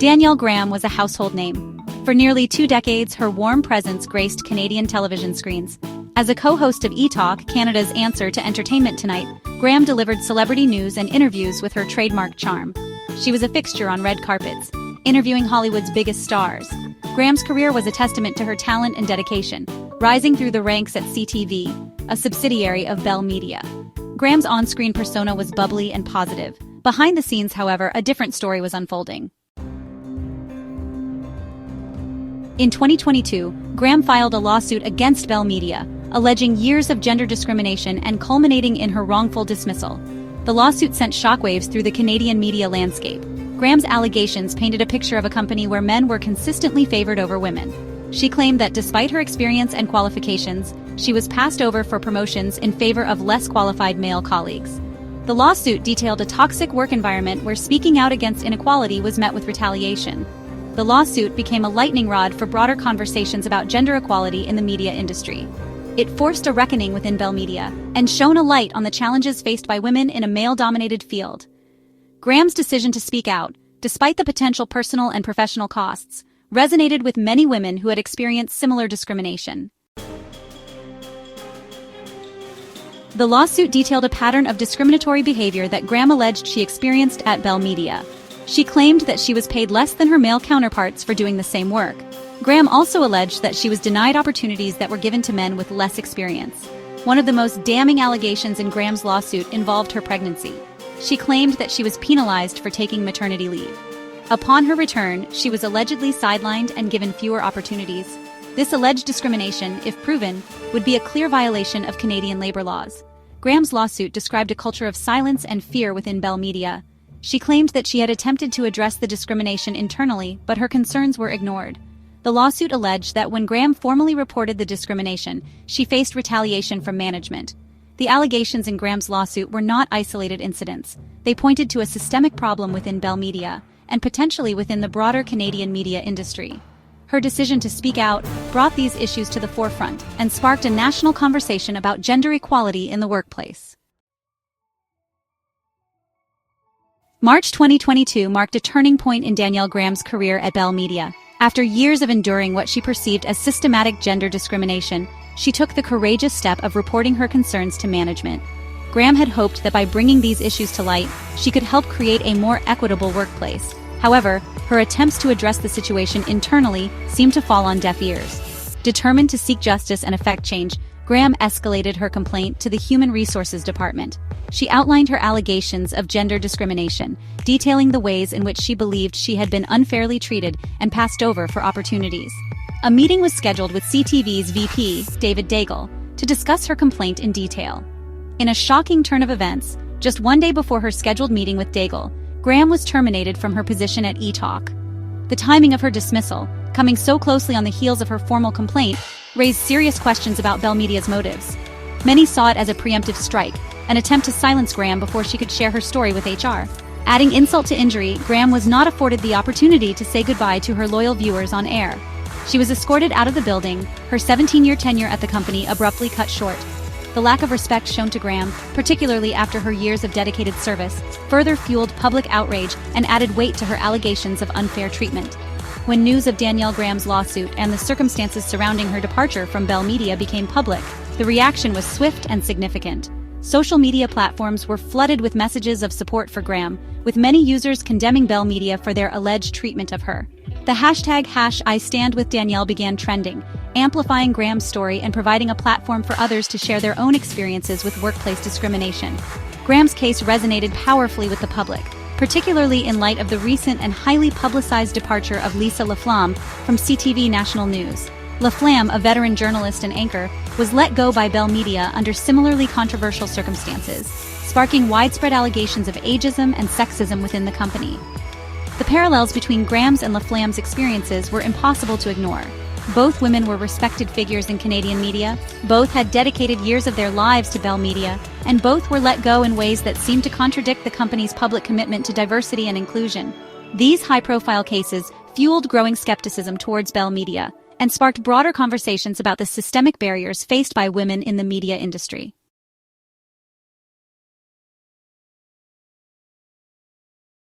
Danielle Graham was a household name. For nearly 2 decades, her warm presence graced Canadian television screens. As a co-host of eTalk, Canada's answer to Entertainment Tonight, Graham delivered celebrity news and interviews with her trademark charm. She was a fixture on red carpets, interviewing Hollywood's biggest stars. Graham's career was a testament to her talent and dedication, rising through the ranks at CTV, a subsidiary of Bell Media. Graham's on-screen persona was bubbly and positive. Behind the scenes, however, a different story was unfolding. In 2022, Graham filed a lawsuit against Bell Media, alleging years of gender discrimination and culminating in her wrongful dismissal. The lawsuit sent shockwaves through the Canadian media landscape. Graham's allegations painted a picture of a company where men were consistently favored over women. She claimed that despite her experience and qualifications, she was passed over for promotions in favor of less qualified male colleagues. The lawsuit detailed a toxic work environment where speaking out against inequality was met with retaliation. The lawsuit became a lightning rod for broader conversations about gender equality in the media industry. It forced a reckoning within Bell Media and shone a light on the challenges faced by women in a male-dominated field. Graham's decision to speak out, despite the potential personal and professional costs, resonated with many women who had experienced similar discrimination. The lawsuit detailed a pattern of discriminatory behavior that Graham alleged she experienced at Bell Media. She claimed that she was paid less than her male counterparts for doing the same work. Graham also alleged that she was denied opportunities that were given to men with less experience. One of the most damning allegations in Graham's lawsuit involved her pregnancy. She claimed that she was penalized for taking maternity leave. Upon her return, she was allegedly sidelined and given fewer opportunities. This alleged discrimination, if proven, would be a clear violation of Canadian labor laws. Graham's lawsuit described a culture of silence and fear within Bell Media. She claimed that she had attempted to address the discrimination internally, but her concerns were ignored. The lawsuit alleged that when Graham formally reported the discrimination, she faced retaliation from management. The allegations in Graham's lawsuit were not isolated incidents. They pointed to a systemic problem within Bell Media, and potentially within the broader Canadian media industry. Her decision to speak out brought these issues to the forefront and sparked a national conversation about gender equality in the workplace. March 2022 marked a turning point in Danielle Graham's career at Bell Media. After years of enduring what she perceived as systematic gender discrimination, she took the courageous step of reporting her concerns to management. Graham had hoped that by bringing these issues to light, she could help create a more equitable workplace. However, her attempts to address the situation internally seemed to fall on deaf ears. Determined to seek justice and effect change, Graham escalated her complaint to the Human Resources Department. She outlined her allegations of gender discrimination, detailing the ways in which she believed she had been unfairly treated and passed over for opportunities. A meeting was scheduled with CTV's VP, David Daigle, to discuss her complaint in detail. In a shocking turn of events, just one day before her scheduled meeting with Daigle, Graham was terminated from her position at eTalk. The timing of her dismissal, coming so closely on the heels of her formal complaint, raised serious questions about Bell Media's motives. Many saw it as a preemptive strike, an attempt to silence Graham before she could share her story with HR. Adding insult to injury, Graham was not afforded the opportunity to say goodbye to her loyal viewers on air. She was escorted out of the building, her 17-year tenure at the company abruptly cut short. The lack of respect shown to Graham, particularly after her years of dedicated service, further fueled public outrage and added weight to her allegations of unfair treatment. When news of Danielle Graham's lawsuit and the circumstances surrounding her departure from Bell Media became public, the reaction was swift and significant. Social media platforms were flooded with messages of support for Graham, with many users condemning Bell Media for their alleged treatment of her. The hashtag #IStandWithDanielle began trending, amplifying Graham's story and providing a platform for others to share their own experiences with workplace discrimination. Graham's case resonated powerfully with the public, particularly in light of the recent and highly publicized departure of LaFlamme from CTV National News. LaFlamme, a veteran journalist and anchor, was let go by Bell Media under similarly controversial circumstances, sparking widespread allegations of ageism and sexism within the company. The parallels between Graham's and LaFlamme's experiences were impossible to ignore. Both women were respected figures in Canadian media, both had dedicated years of their lives to Bell Media, and both were let go in ways that seemed to contradict the company's public commitment to diversity and inclusion. These high-profile cases fueled growing skepticism towards Bell Media and sparked broader conversations about the systemic barriers faced by women in the media industry.